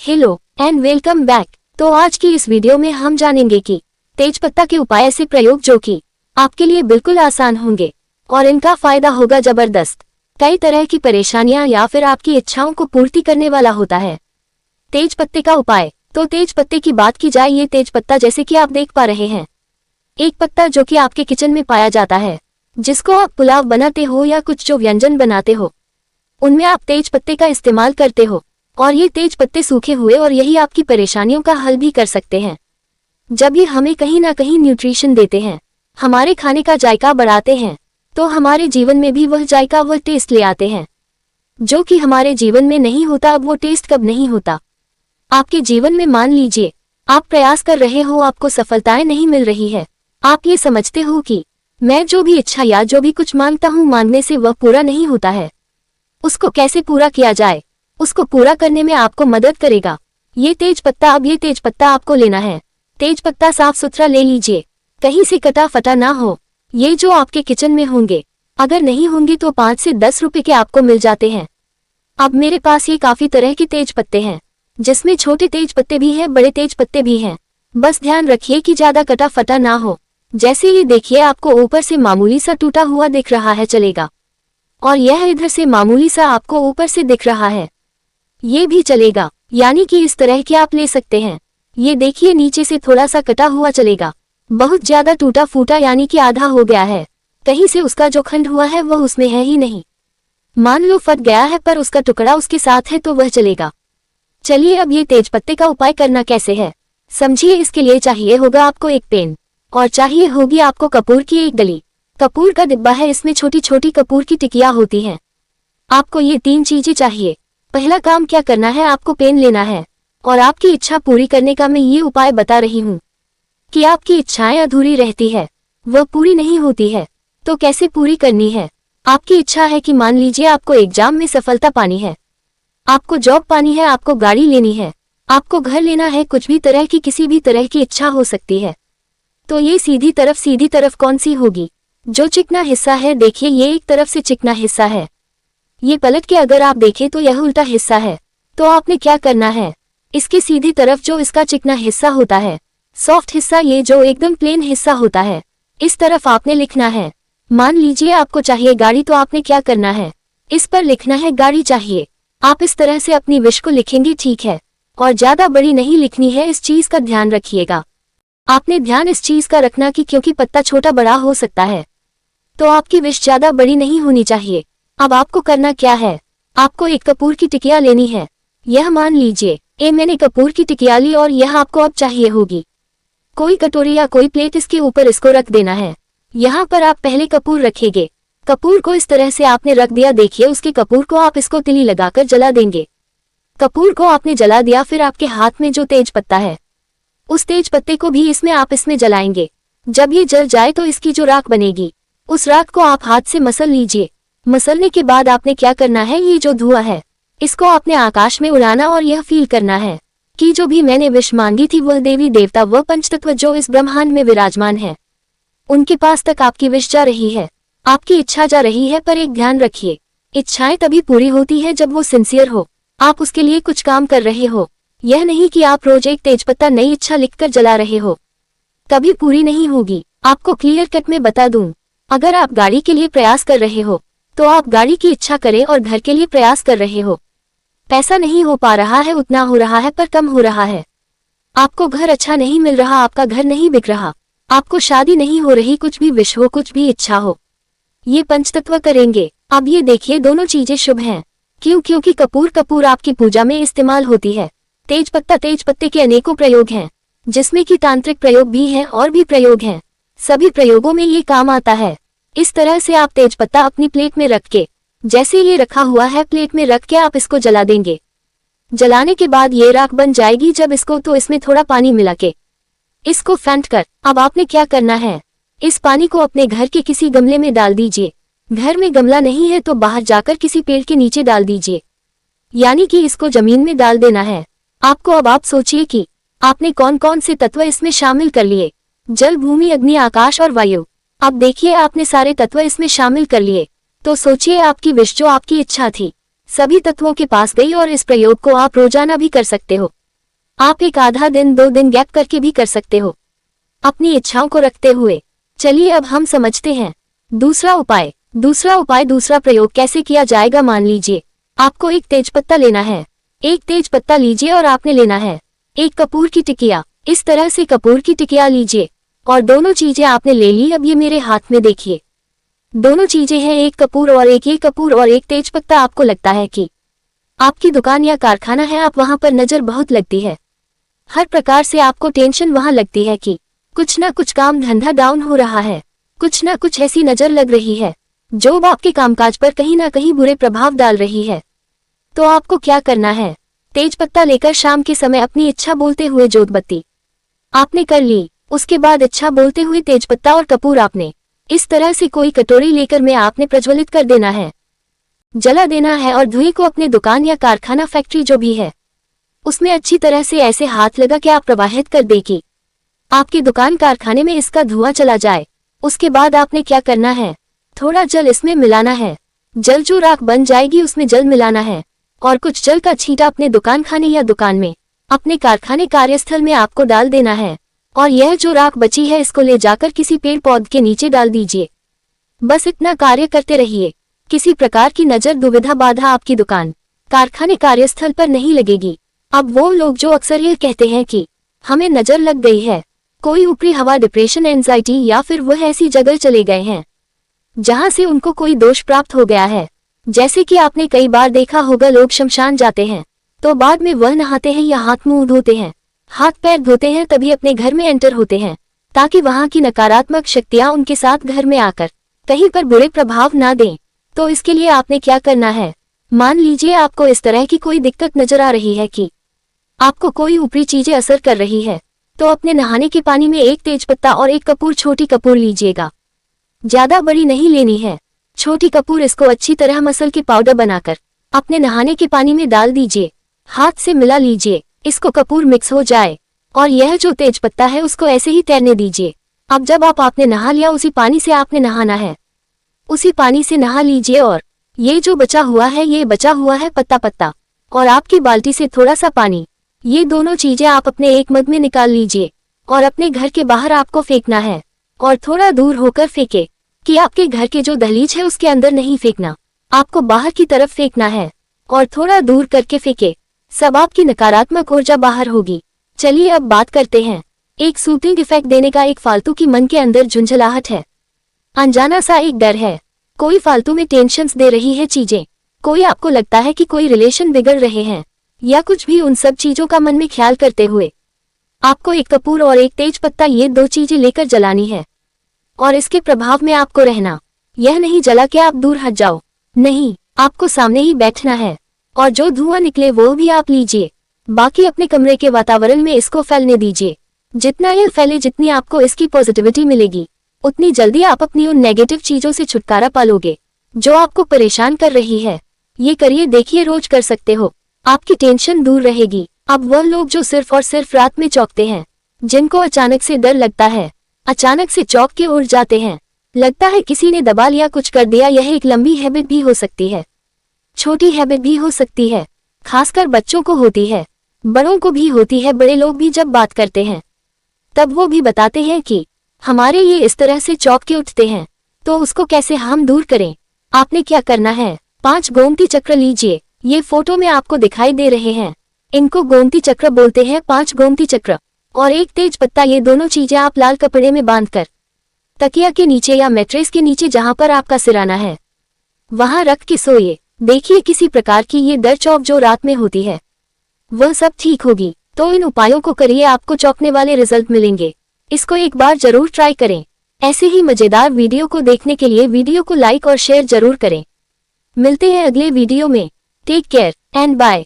Hello and welcome back. तो आज की इस वीडियो में हम जानेंगे कि तेजपत्ता के उपाय ऐसे प्रयोग जो कि आपके लिए बिल्कुल आसान होंगे और इनका फायदा होगा जबरदस्त। कई तरह की परेशानियां या फिर आपकी इच्छाओं को पूर्ति करने वाला होता है तेजपत्ते का उपाय। तो तेजपत्ते की बात की जाए, ये तेजपत्ता जैसे कि आप देख पा रहे हैं, एक पत्ता जो कि आपके किचन में पाया जाता है, जिसको आप पुलाव बनाते हो या कुछ जो व्यंजन बनाते हो उनमें आप तेजपत्ते का इस्तेमाल करते हो। और ये तेज पत्ते सूखे हुए और यही आपकी परेशानियों का हल भी कर सकते हैं। जब ये हमें कहीं ना कहीं न्यूट्रिशन देते हैं, हमारे खाने का जायका बढ़ाते हैं, तो हमारे जीवन में भी वह जायका वह टेस्ट ले आते हैं जो कि हमारे जीवन में नहीं होता। अब वो टेस्ट कब नहीं होता आपके जीवन में? मान लीजिए आप प्रयास कर रहे हो, आपको सफलताएं नहीं मिल रही है, आप ये समझते हो कि मैं जो भी इच्छा या जो भी कुछ मांगता हूँ मांगने से वह पूरा नहीं होता है। उसको कैसे पूरा किया जाए, उसको पूरा करने में आपको मदद करेगा ये तेजपत्ता। अब ये तेजपत्ता आपको लेना है। तेजपत्ता साफ सुथरा ले लीजिए, कहीं से कटा फटा ना हो। ये जो आपके किचन में होंगे, अगर नहीं होंगे तो 5 से 10 रुपए के आपको मिल जाते हैं। अब मेरे पास ये काफी तरह के तेजपत्ते हैं, जिसमें छोटे तेजपत्ते भी हैं, बड़े तेजपत्ते भी हैं। बस ध्यान रखिए कि ज्यादा कटा फटा ना हो। जैसे ये देखिए, आपको ऊपर से मामूली सा टूटा हुआ दिख रहा है, चलेगा। और यह इधर से मामूली सा आपको ऊपर से दिख रहा है, ये भी चलेगा। यानी कि इस तरह के आप ले सकते हैं। ये देखिए नीचे से थोड़ा सा कटा हुआ चलेगा, बहुत ज्यादा टूटा फूटा यानी कि आधा हो गया है, कहीं से उसका जो खंड हुआ है वह उसमें है ही नहीं। मान लो फट गया है पर उसका टुकड़ा उसके साथ है तो वह चलेगा। चलिए अब ये तेजपत्ते का उपाय करना कैसे है समझिए। इसके लिए चाहिए होगा आपको एक पेन और चाहिए होगी आपको कपूर की एक डली। कपूर का डिब्बा है, इसमें छोटी छोटी कपूर की टिकिया होती हैं। आपको ये 3 चीजें चाहिए। पहला काम क्या करना है, आपको पेन लेना है और आपकी इच्छा पूरी करने का मैं ये उपाय बता रही हूँ कि आपकी इच्छाएं अधूरी रहती है, वह पूरी नहीं होती है। तो कैसे पूरी करनी है? आपकी इच्छा है कि मान लीजिए आपको एग्जाम में सफलता पानी है, आपको जॉब पानी है, आपको गाड़ी लेनी है, आपको घर लेना है, कुछ भी तरह की किसी भी तरह की इच्छा हो सकती है। तो ये सीधी तरफ कौन सी होगी? जो चिकना हिस्सा है, देखिए ये एक तरफ से चिकना हिस्सा है, ये पलट के अगर आप देखें तो यह उल्टा हिस्सा है। तो आपने क्या करना है, इसके सीधी तरफ जो इसका चिकना हिस्सा होता है, सॉफ्ट हिस्सा, ये जो एकदम प्लेन हिस्सा होता है, इस तरफ आपने लिखना है। मान लीजिए आपको चाहिए गाड़ी, तो आपने क्या करना है, इस पर लिखना है गाड़ी चाहिए। आप इस तरह से अपनी विश को लिखेंगे, ठीक है, और ज्यादा बड़ी नहीं लिखनी है, इस चीज का ध्यान रखिएगा। आपने ध्यान इस चीज का रखना कि क्योंकि पत्ता छोटा बड़ा हो सकता है, तो आपकी विश ज्यादा बड़ी नहीं होनी चाहिए। अब आपको करना क्या है, आपको एक कपूर की टिकिया लेनी है। यह मान लीजिए मैंने कपूर की टिकिया ली और यह आपको अब चाहिए होगी कोई कटोरी या कोई प्लेट, इसके ऊपर इसको रख देना है। यहाँ पर आप पहले कपूर रखेंगे, कपूर को इस तरह से आपने रख दिया। देखिए उसके कपूर को आप इसको तिली लगाकर जला देंगे। कपूर को आपने जला दिया, फिर आपके हाथ में जो तेज पत्ता है, उस तेज पत्ते को भी इसमें जलाएंगे। जब ये जल जाए तो इसकी जो राख बनेगी, उस राख को आप हाथ से मसल लीजिए। मसलने के बाद आपने क्या करना है, ये जो धुआं है इसको आपने आकाश में उड़ाना और यह फील करना है कि जो भी मैंने विश मांगी थी, वह देवी देवता, वह पंचतत्व जो इस ब्रह्मांड में विराजमान है, उनके पास तक आपकी विश जा रही है, आपकी इच्छा जा रही है। पर एक ध्यान रखिए, इच्छाएं तभी पूरी होती है जब वो सिंसियर हो, आप उसके लिए कुछ काम कर रहे हो। यह नहीं कि आप रोज एक तेजपत्ता नई इच्छा लिखकर जला रहे हो, कभी पूरी नहीं होगी। आपको क्लियर कट में बता दूं, अगर आप गाड़ी के लिए प्रयास कर रहे हो तो आप गाड़ी की इच्छा करें, और घर के लिए प्रयास कर रहे हो, पैसा नहीं हो पा रहा है, उतना हो रहा है पर कम हो रहा है, आपको घर अच्छा नहीं मिल रहा, आपका घर नहीं बिक रहा, आपको शादी नहीं हो रही, कुछ भी विश हो, कुछ भी इच्छा हो, ये पंचतत्व करेंगे। अब ये देखिए दोनों चीजें शुभ हैं। क्यों? क्योंकि कपूर आपकी पूजा में इस्तेमाल होती है। तेजपत्ते के अनेकों प्रयोग हैं, जिसमें कि तांत्रिक प्रयोग भी हैं और भी प्रयोग हैं। सभी प्रयोगों में ये काम आता है। इस तरह से आप तेजपत्ता अपनी प्लेट में रख के, जैसे ये रखा हुआ है प्लेट में रख के आप इसको जला देंगे। जलाने के बाद ये राख बन जाएगी। जब इसको, तो इसमें थोड़ा पानी मिला के इसको फेंट कर, अब आपने क्या करना है, इस पानी को अपने घर के किसी गमले में डाल दीजिए। घर में गमला नहीं है तो बाहर जाकर किसी पेड़ के नीचे डाल दीजिए, यानी कि इसको जमीन में डाल देना है आपको। अब आप सोचिए कि आपने कौन कौन से तत्व इसमें शामिल कर लिए, जल, भूमि, अग्नि, आकाश और वायु। अब देखिए आपने सारे तत्व इसमें शामिल कर लिए, तो सोचिए आपकी विश, जो आपकी इच्छा थी, सभी तत्वों के पास गई। और इस प्रयोग को आप रोजाना भी कर सकते हो। आप एक आधा दिन 2 दिन गैप करके भी कर सकते हो, अपनी इच्छाओं को रखते हुए। चलिए अब हम समझते हैं दूसरा उपाय। दूसरा प्रयोग कैसे किया जाएगा। मान लीजिए आपको एक तेजपत्ता लेना है। एक तेजपत्ता लीजिए और आपने लेना है एक कपूर की टिकिया। इस तरह से कपूर की टिकिया लीजिए और दोनों चीजें आपने ले ली। अब ये मेरे हाथ में देखिए, दोनों चीजें हैं, एक कपूर और एक, ये कपूर और एक तेजपत्ता। आपको लगता है कि आपकी दुकान या कारखाना है, आप वहां पर नजर बहुत लगती है, हर प्रकार से आपको टेंशन वहां लगती है कि कुछ ना कुछ काम धंधा डाउन हो रहा है, कुछ ना कुछ ऐसी नजर लग रही है जो आपके कामकाज पर कहीं ना कहीं बुरे प्रभाव डाल रही है। तो आपको क्या करना है, तेजपत्ता लेकर शाम के समय अपनी इच्छा बोलते हुए जोत बत्ती आपने कर ली। उसके बाद इच्छा बोलते हुए तेजपत्ता और कपूर आपने इस तरह से कोई कटोरी लेकर में आपने प्रज्वलित कर देना है, जला देना है और धुएं को अपने दुकान या कारखाना फैक्ट्री जो भी है उसमें अच्छी तरह से ऐसे हाथ लगा के आप प्रवाहित कर दे कि आपकी दुकान कारखाने में इसका धुआं चला जाए। उसके बाद आपने क्या करना है, थोड़ा जल इसमें मिलाना है। जल जो राख बन जाएगी उसमें जल मिलाना है और कुछ जल का छींटा अपने दुकान खाने या दुकान में, अपने कारखाने कार्यस्थल में आपको डाल देना है और यह जो राख बची है इसको ले जाकर किसी पेड़ पौधे के नीचे डाल दीजिए। बस इतना कार्य करते रहिए, किसी प्रकार की नजर दुविधा बाधा आपकी दुकान कारखाने कार्यस्थल पर नहीं लगेगी। अब वो लोग जो अक्सर ये कहते हैं कि हमें नजर लग गई है, कोई ऊपरी हवा, डिप्रेशन, एंजाइटी, या फिर वह ऐसी जगह चले गए हैं जहां से उनको कोई दोष प्राप्त हो गया है। जैसे कि आपने कई बार देखा होगा, लोग शमशान जाते हैं तो बाद में वह नहाते हैं या हाथ मुंह धोते हैं, हाथ पैर धोते हैं, तभी अपने घर में एंटर होते हैं ताकि वहां की नकारात्मक शक्तियां उनके साथ घर में आकर कहीं पर बुरे प्रभाव ना दें। तो इसके लिए आपने क्या करना है, मान लीजिए आपको इस तरह की कोई दिक्कत नजर आ रही है कि आपको कोई ऊपरी चीजें असर कर रही है, तो अपने नहाने के पानी में एक तेजपत्ता और एक कपूर, छोटी कपूर लीजिएगा, ज्यादा बड़ी नहीं लेनी है, छोटी कपूर। इसको अच्छी तरह मसल के पाउडर बनाकर अपने नहाने के पानी में डाल दीजिए, हाथ से मिला लीजिए, इसको कपूर मिक्स हो जाए और यह जो तेजपत्ता है उसको ऐसे ही तैरने दीजिए। अब जब आपने नहा लिया, उसी पानी से आपने नहाना है, उसी पानी से नहा लीजिए और ये जो बचा हुआ है, ये बचा हुआ है पत्ता पत्ता और आपकी बाल्टी से थोड़ा सा पानी, ये दोनों चीजें आप अपने एक मग में निकाल लीजिए और अपने घर के बाहर आपको फेंकना है और थोड़ा दूर होकर फेंके कि आपके घर के जो दहलीज है उसके अंदर नहीं फेंकना, आपको बाहर की तरफ फेंकना है और थोड़ा दूर करके फेंके, सब आपकी नकारात्मक ऊर्जा बाहर होगी। चलिए अब बात करते हैं एक सूथिंग इफेक्ट देने का। एक फालतू की मन के अंदर झुंझलाहट है, अनजाना सा एक डर है, कोई फालतू में टेंशन्स दे रही है चीजें, कोई आपको लगता है कि कोई रिलेशन बिगड़ रहे हैं या कुछ भी, उन सब चीजों का मन में ख्याल करते हुए आपको एक कपूर और एक तेजपत्ता, ये दो चीजें लेकर जलानी है और इसके प्रभाव में आपको रहना। यह नहीं जला के आप दूर हट जाओ, नहीं, आपको सामने ही बैठना है और जो धुआं निकले वो भी आप लीजिए, बाकी अपने कमरे के वातावरण में इसको फैलने दीजिए। जितना यह फैले, जितनी आपको इसकी पॉजिटिविटी मिलेगी, उतनी जल्दी आप अपनी उन नेगेटिव चीजों से छुटकारा पालोगे जो आपको परेशान कर रही है। ये करिए, देखिए, रोज कर सकते हो, आपकी टेंशन दूर रहेगी। अब वह लोग जो सिर्फ और सिर्फ रात में चौंकते हैं, जिनको अचानक से डर लगता है, अचानक से चौंक के उड़ जाते हैं, लगता है किसी ने दबा लिया, कुछ कर दिया, यह एक लंबी हैबिट भी हो सकती है, छोटी हैबिट भी हो सकती है, खासकर बच्चों को होती है, बड़ों को भी होती है। बड़े लोग भी जब बात करते हैं तब वो भी बताते हैं कि हमारे ये इस तरह से चौंक के उठते हैं, तो उसको कैसे हम दूर करें। आपने क्या करना है, 5 गोमती चक्र लीजिए, ये फोटो में आपको दिखाई दे रहे हैं, इनको गोमती चक्र बोलते हैं, 5 गोमती चक्र और एक तेज पत्ता, ये दोनों चीजें आप लाल कपड़े में बांधकर तकिया के नीचे या मैट्रेस के नीचे, जहां पर आपका सिराना है, वहां रख के सोइए। देखिए, किसी प्रकार की ये डर चौक जो रात में होती है वह सब ठीक होगी। तो इन उपायों को करिए, आपको चौंकने वाले रिजल्ट मिलेंगे। इसको एक बार जरूर ट्राई करें। ऐसे ही मजेदार वीडियो को देखने के लिए वीडियो को लाइक और शेयर जरूर करें। मिलते हैं अगले वीडियो में। Take care and bye.